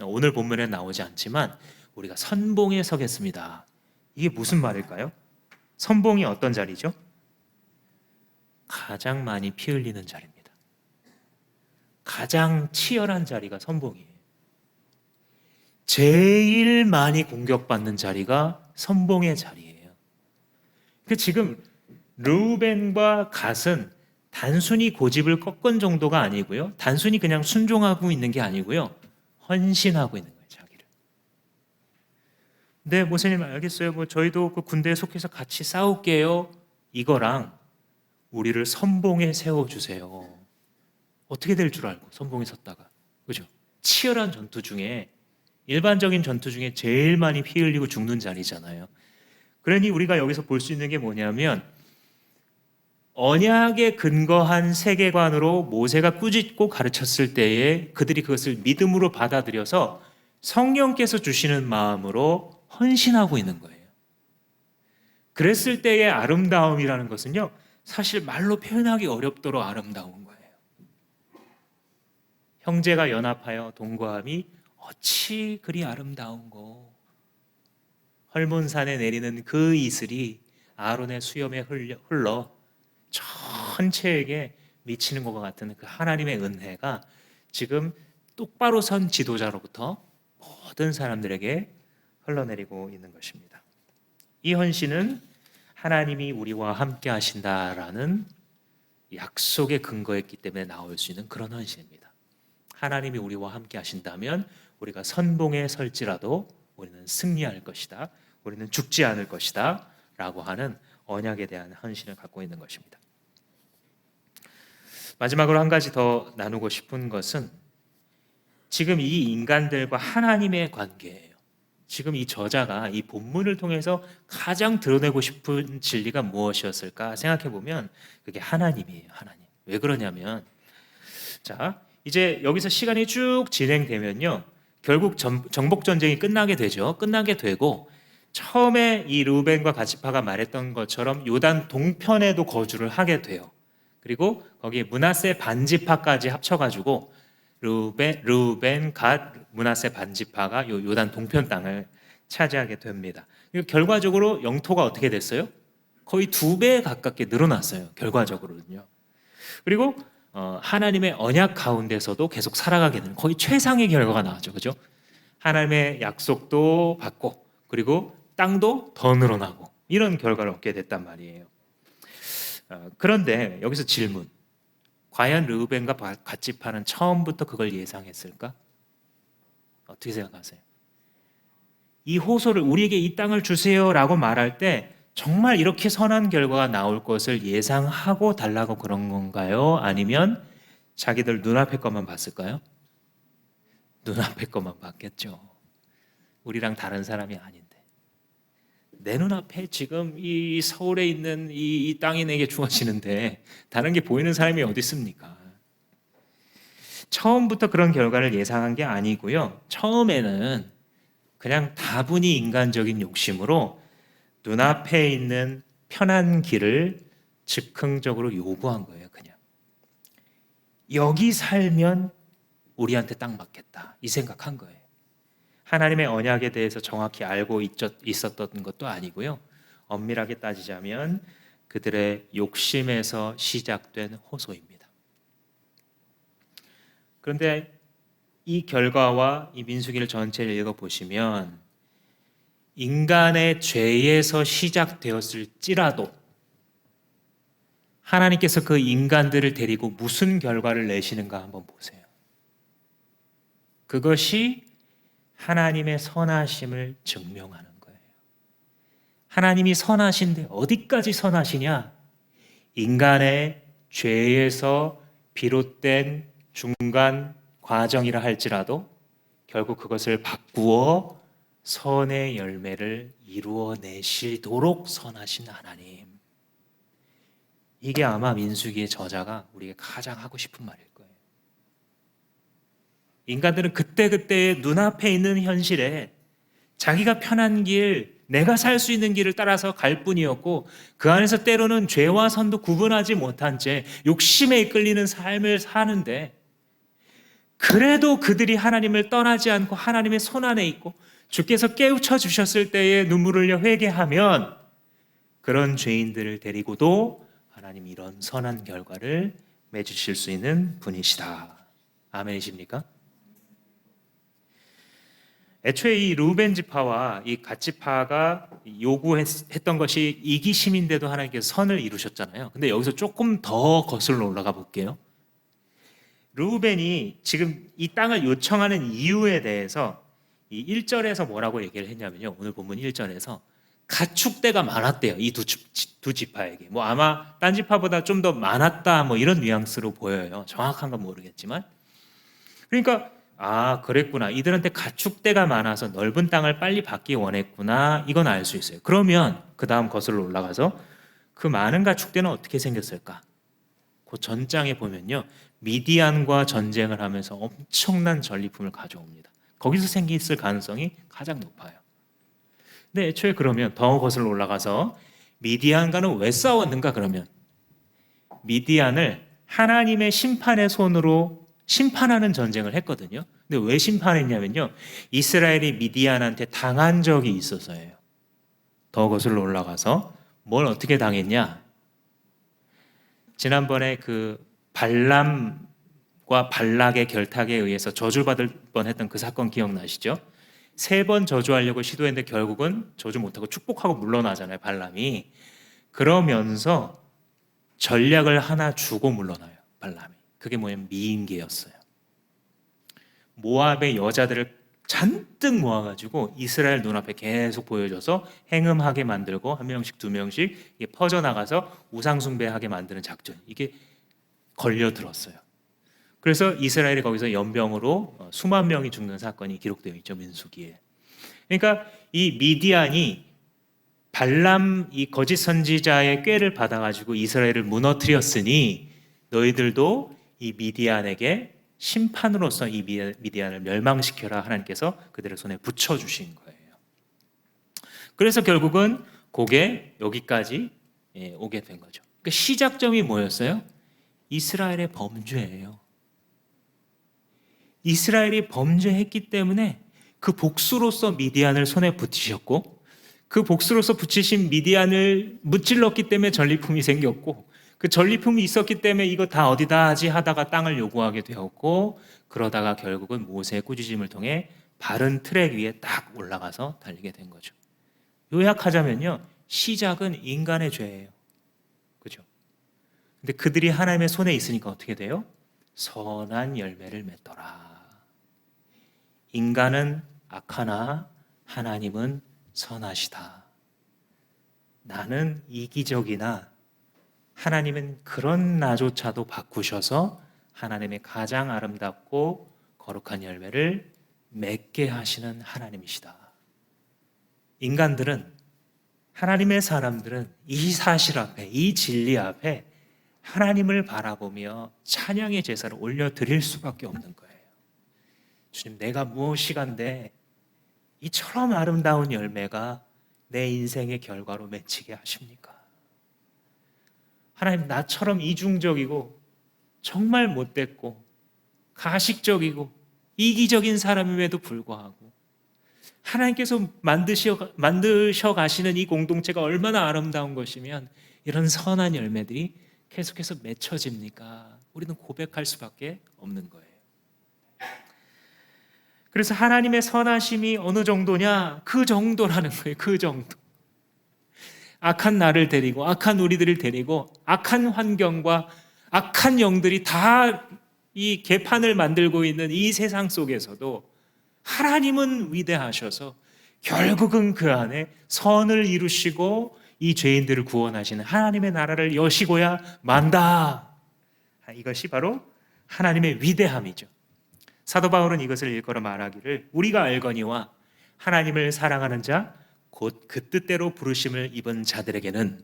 오늘 본문에 나오지 않지만 우리가 선봉에 서겠습니다. 이게 무슨 말일까요? 선봉이 어떤 자리죠? 가장 많이 피 흘리는 자리입니다. 가장 치열한 자리가 선봉이에요. 제일 많이 공격받는 자리가 선봉의 자리예요. 지금 르우벤과 갓은 단순히 고집을 꺾은 정도가 아니고요, 단순히 그냥 순종하고 있는 게 아니고요, 헌신하고 있는 거예요, 자기를. 네, 모세님 알겠어요. 저희도 그 군대에 속해서 같이 싸울게요. 이거랑 우리를 선봉에 세워주세요. 어떻게 될 줄 알고 선봉에 섰다가, 그죠? 치열한 전투 중에, 일반적인 전투 중에 제일 많이 피 흘리고 죽는 자리잖아요. 그러니 우리가 여기서 볼 수 있는 게 뭐냐면, 언약에 근거한 세계관으로 모세가 꾸짖고 가르쳤을 때에 그들이 그것을 믿음으로 받아들여서 성령께서 주시는 마음으로 헌신하고 있는 거예요. 그랬을 때의 아름다움이라는 것은요, 사실 말로 표현하기 어렵도록 아름다운 거예요. 형제가 연합하여 동거함이 어찌 그리 아름다운고. 헐몬산에 내리는 그 이슬이 아론의 수염에 흘러 전체에게 미치는 것과 같은 그 하나님의 은혜가 지금 똑바로 선 지도자로부터 모든 사람들에게 흘러내리고 있는 것입니다. 이 헌신은 하나님이 우리와 함께 하신다라는 약속의 근거였기 때문에 나올 수 있는 그런 헌신입니다. 하나님이 우리와 함께 하신다면 우리가 선봉에 설지라도 우리는 승리할 것이다, 우리는 죽지 않을 것이다 라고 하는 언약에 대한 헌신을 갖고 있는 것입니다. 마지막으로 한 가지 더 나누고 싶은 것은 지금 이 인간들과 하나님의 관계예요. 지금 이 저자가 이 본문을 통해서 가장 드러내고 싶은 진리가 무엇이었을까 생각해 보면 그게 하나님이에요. 하나님. 왜 그러냐면, 자, 이제 여기서 시간이 쭉 진행되면요, 결국 정복 전쟁이 끝나게 되죠. 끝나게 되고 처음에 이 르우벤과 갓지파가 말했던 것처럼 요단 동편에도 거주를 하게 돼요. 그리고 거기에 므낫세 반지파까지 합쳐가지고 르우벤, 갓, 므낫세 반지파가 요단 동편 땅을 차지하게 됩니다. 결과적으로 영토가 어떻게 됐어요? 거의 2배 가깝게 늘어났어요. 결과적으로는요. 그리고 하나님의 언약 가운데서도 계속 살아가게 되는 거의 최상의 결과가 나왔죠. 그죠? 하나님의 약속도 받고 그리고 땅도 더 늘어나고 이런 결과를 얻게 됐단 말이에요. 그런데 여기서 질문. 과연 르우벤과 갓지파는 처음부터 그걸 예상했을까? 어떻게 생각하세요? 이 호소를 우리에게 이 땅을 주세요라고 말할 때 정말 이렇게 선한 결과가 나올 것을 예상하고 달라고 그런 건가요? 아니면 자기들 눈앞의 것만 봤을까요? 눈앞의 것만 봤겠죠. 우리랑 다른 사람이 아닌데. 내 눈앞에 지금 이 서울에 있는 이 땅이 내게 주어지는데 다른 게 보이는 사람이 어디 있습니까? 처음부터 그런 결과를 예상한 게 아니고요. 처음에는 그냥 다분히 인간적인 욕심으로 눈앞에 있는 편한 길을 즉흥적으로 요구한 거예요. 그냥 여기 살면 우리한테 땅 받겠다 이 생각한 거예요. 하나님의 언약에 대해서 정확히 알고 있었던 것도 아니고요. 엄밀하게 따지자면 그들의 욕심에서 시작된 호소입니다. 그런데 이 결과와 이 민수기를 전체를 읽어보시면 인간의 죄에서 시작되었을지라도 하나님께서 그 인간들을 데리고 무슨 결과를 내시는가 한번 보세요. 그것이 하나님의 선하심을 증명하는 거예요. 하나님이 선하신데 어디까지 선하시냐? 인간의 죄에서 비롯된 중간 과정이라 할지라도 결국 그것을 바꾸어 선의 열매를 이루어내시도록 선하신 하나님. 이게 아마 민수기의 저자가 우리에게 가장 하고 싶은 말일 거예요. 인간들은 그때그때의 눈앞에 있는 현실에 자기가 편한 길, 내가 살 수 있는 길을 따라서 갈 뿐이었고 그 안에서 때로는 죄와 선도 구분하지 못한 채 욕심에 이끌리는 삶을 사는데 그래도 그들이 하나님을 떠나지 않고 하나님의 손 안에 있고 주께서 깨우쳐 주셨을 때에 눈물을 흘려 회개하면 그런 죄인들을 데리고도 하나님 이런 선한 결과를 맺으실 수 있는 분이시다. 아멘이십니까? 애초에 이 르우벤 지파와 이 갓 지파가 요구했던 것이 이기심인데도 하나님께서 선을 이루셨잖아요. 근데 여기서 조금 더 거슬러 올라가 볼게요. 르우벤이 지금 이 땅을 요청하는 이유에 대해서 이 1절에서 뭐라고 얘기를 했냐면요. 오늘 본문 1절에서 가축대가 많았대요. 이 두 지파에게. 뭐 아마 딴 지파보다 좀 더 많았다 뭐 이런 뉘앙스로 보여요. 정확한 건 모르겠지만. 그러니까 그랬구나. 이들한테 가축대가 많아서 넓은 땅을 빨리 받기 원했구나. 이건 알 수 있어요. 그러면 그 다음 거슬러 올라가서 그 많은 가축대는 어떻게 생겼을까? 그 전장에 보면요. 미디안과 전쟁을 하면서 엄청난 전리품을 가져옵니다. 거기서 생겼을 가능성이 가장 높아요. 근데 애초에 그러면 더 거슬러 올라가서 미디안과는 왜 싸웠는가? 그러면 미디안을 하나님의 심판의 손으로 심판하는 전쟁을 했거든요. 근데 왜 심판했냐면요. 이스라엘이 미디안한테 당한 적이 있어서예요. 더 거슬러 올라가서 뭘 어떻게 당했냐? 지난번에 그 발람과 발락의 결탁에 의해서 저주받을 뻔했던 그 사건 기억나시죠? 3번 저주하려고 시도했는데 결국은 저주 못하고 축복하고 물러나잖아요, 발람이. 그러면서 전략을 하나 주고 물러나요, 발람이. 그게 뭐냐면 미인계였어요. 모압의 여자들을 잔뜩 모아가지고 이스라엘 눈앞에 계속 보여줘서 행음하게 만들고 1명씩 2명씩 퍼져나가서 우상숭배하게 만드는 작전, 이게 걸려들었어요. 그래서 이스라엘이 거기서 연병으로 수만 명이 죽는 사건이 기록되어 있죠, 민수기에. 그러니까 이 미디안이 발람 이 거짓 선지자의 꾀를 받아가지고 이스라엘을 무너뜨렸으니 너희들도 이 미디안에게 심판으로서 이 미디안을 멸망시켜라, 하나님께서 그들의 손에 붙여주신 거예요. 그래서 결국은 그게 여기까지 오게 된 거죠. 그러니까 시작점이 뭐였어요? 이스라엘의 범죄예요. 이스라엘이 범죄했기 때문에 그 복수로서 미디안을 손에 붙이셨고, 그 복수로서 붙이신 미디안을 무찔렀기 때문에 전리품이 생겼고, 그 전리품이 있었기 때문에 이거 다 어디다 하지 하다가 땅을 요구하게 되었고, 그러다가 결국은 모세의 꾸짖음을 통해 바른 트랙 위에 딱 올라가서 달리게 된 거죠. 요약하자면요, 시작은 인간의 죄예요. 그죠? 근데 그들이 하나님의 손에 있으니까 어떻게 돼요? 선한 열매를 맺더라. 인간은 악하나 하나님은 선하시다. 나는 이기적이나 하나님은 그런 나조차도 바꾸셔서 하나님의 가장 아름답고 거룩한 열매를 맺게 하시는 하나님이시다. 인간들은, 하나님의 사람들은 이 사실 앞에, 이 진리 앞에 하나님을 바라보며 찬양의 제사를 올려드릴 수밖에 없는 거예요. 주님, 내가 무엇이간데 이처럼 아름다운 열매가 내 인생의 결과로 맺히게 하십니까? 하나님, 나처럼 이중적이고 정말 못됐고 가식적이고 이기적인 사람임에도 불구하고 하나님께서 만드셔 가시는 이 공동체가 얼마나 아름다운 것이면 이런 선한 열매들이 계속해서 맺혀집니까? 우리는 고백할 수밖에 없는 거예요. 그래서 하나님의 선하심이 어느 정도냐? 그 정도라는 거예요. 그 정도. 악한 나를 데리고, 악한 우리들을 데리고, 악한 환경과 악한 영들이 다 이 개판을 만들고 있는 이 세상 속에서도 하나님은 위대하셔서 결국은 그 안에 선을 이루시고 이 죄인들을 구원하시는 하나님의 나라를 여시고야 만다. 이것이 바로 하나님의 위대함이죠. 사도 바울은 이것을 일컬어 말하기를, 우리가 알거니와 하나님을 사랑하는 자 곧 그 뜻대로 부르심을 입은 자들에게는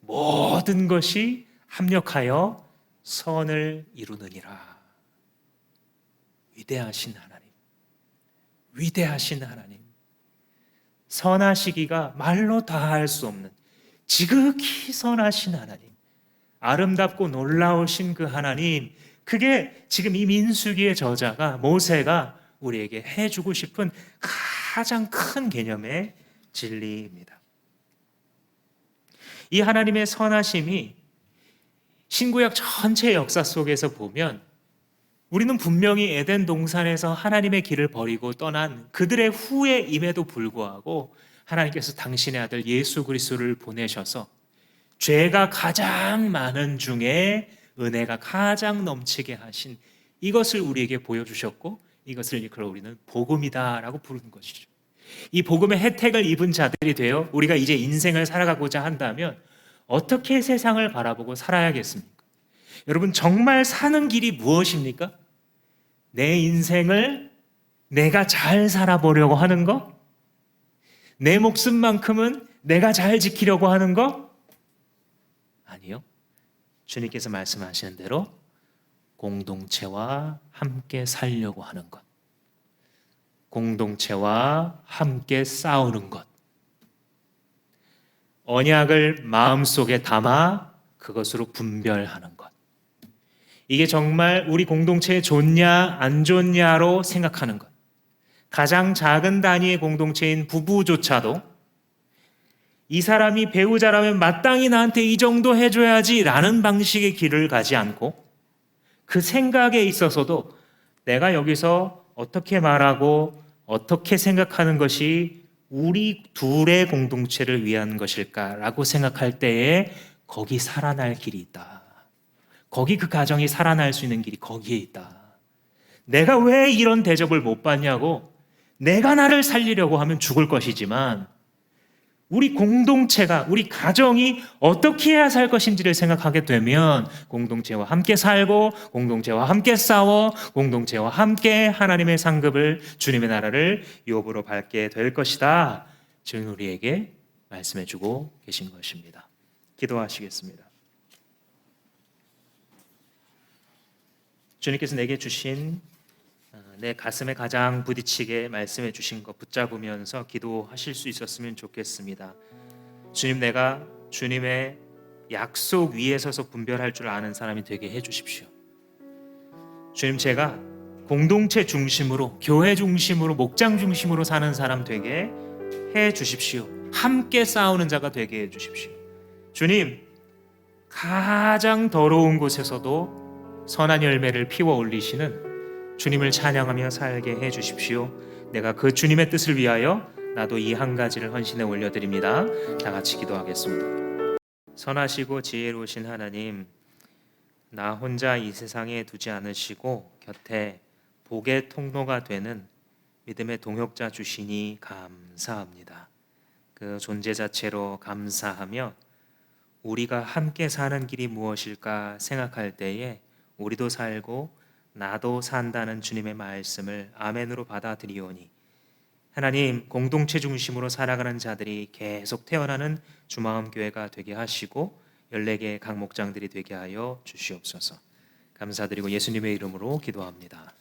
모든 것이 합력하여 선을 이루느니라. 위대하신 하나님, 위대하신 하나님, 선하시기가 말로 다 할 수 없는 지극히 선하신 하나님, 아름답고 놀라우신 그 하나님, 그게 지금 이 민수기의 저자가, 모세가 우리에게 해주고 싶은 가장 큰 개념의 진리입니다. 이 하나님의 선하심이 신구약 전체 역사 속에서 보면 우리는 분명히 에덴 동산에서 하나님의 길을 버리고 떠난 그들의 후예임에도 불구하고 하나님께서 당신의 아들 예수 그리스도를 보내셔서 죄가 가장 많은 중에 은혜가 가장 넘치게 하신 이것을 우리에게 보여주셨고, 이것을 일컬어 우리는 복음이다라고 부르는 것이죠. 이 복음의 혜택을 입은 자들이 되어 우리가 이제 인생을 살아가고자 한다면 어떻게 세상을 바라보고 살아야겠습니까? 여러분, 정말 사는 길이 무엇입니까? 내 인생을 내가 잘 살아보려고 하는 거? 내 목숨만큼은 내가 잘 지키려고 하는 거? 아니요. 주님께서 말씀하시는 대로 공동체와 함께 살려고 하는 것, 공동체와 함께 싸우는 것, 언약을 마음속에 담아 그것으로 분별하는 것, 이게 정말 우리 공동체에 좋냐 안 좋냐로 생각하는 것. 가장 작은 단위의 공동체인 부부조차도 이 사람이 배우자라면 마땅히 나한테 이 정도 해줘야지라는 방식의 길을 가지 않고 그 생각에 있어서도 내가 여기서 어떻게 말하고 어떻게 생각하는 것이 우리 둘의 공동체를 위한 것일까라고 생각할 때에 거기 살아날 길이 있다. 거기 그 가정이 살아날 수 있는 길이 거기에 있다. 내가 왜 이런 대접을 못 받냐고 내가 나를 살리려고 하면 죽을 것이지만 우리 공동체가, 우리 가정이 어떻게 해야 살 것인지를 생각하게 되면 공동체와 함께 살고 공동체와 함께 싸워 공동체와 함께 하나님의 상급을, 주님의 나라를 유업으로 밟게 될 것이다. 주님 우리에게 말씀해 주고 계신 것입니다. 기도하시겠습니다. 주님께서 내게 주신 내 가슴에 가장 부딪히게 말씀해 주신 것 붙잡으면서 기도하실 수 있었으면 좋겠습니다. 주님, 내가 주님의 약속 위에 서서 분별할 줄 아는 사람이 되게 해 주십시오. 주님, 제가 공동체 중심으로, 교회 중심으로, 목장 중심으로 사는 사람 되게 해 주십시오. 함께 싸우는 자가 되게 해 주십시오. 주님, 가장 더러운 곳에서도 선한 열매를 피워 올리시는 주님을 찬양하며 살게 해 주십시오. 내가 그 주님의 뜻을 위하여 나도 이 한 가지를 헌신해 올려드립니다. 다 같이 기도하겠습니다. 선하시고 지혜로우신 하나님, 나 혼자 이 세상에 두지 않으시고 곁에 복의 통로가 되는 믿음의 동역자 주시니 감사합니다. 그 존재 자체로 감사하며 우리가 함께 사는 길이 무엇일까 생각할 때에 우리도 살고 나도 산다는 주님의 말씀을 아멘으로 받아들이오니 하나님, 공동체 중심으로 살아가는 자들이 계속 태어나는 주마음교회가 되게 하시고 14개의 각 목장들이 되게 하여 주시옵소서. 감사드리고 예수님의 이름으로 기도합니다.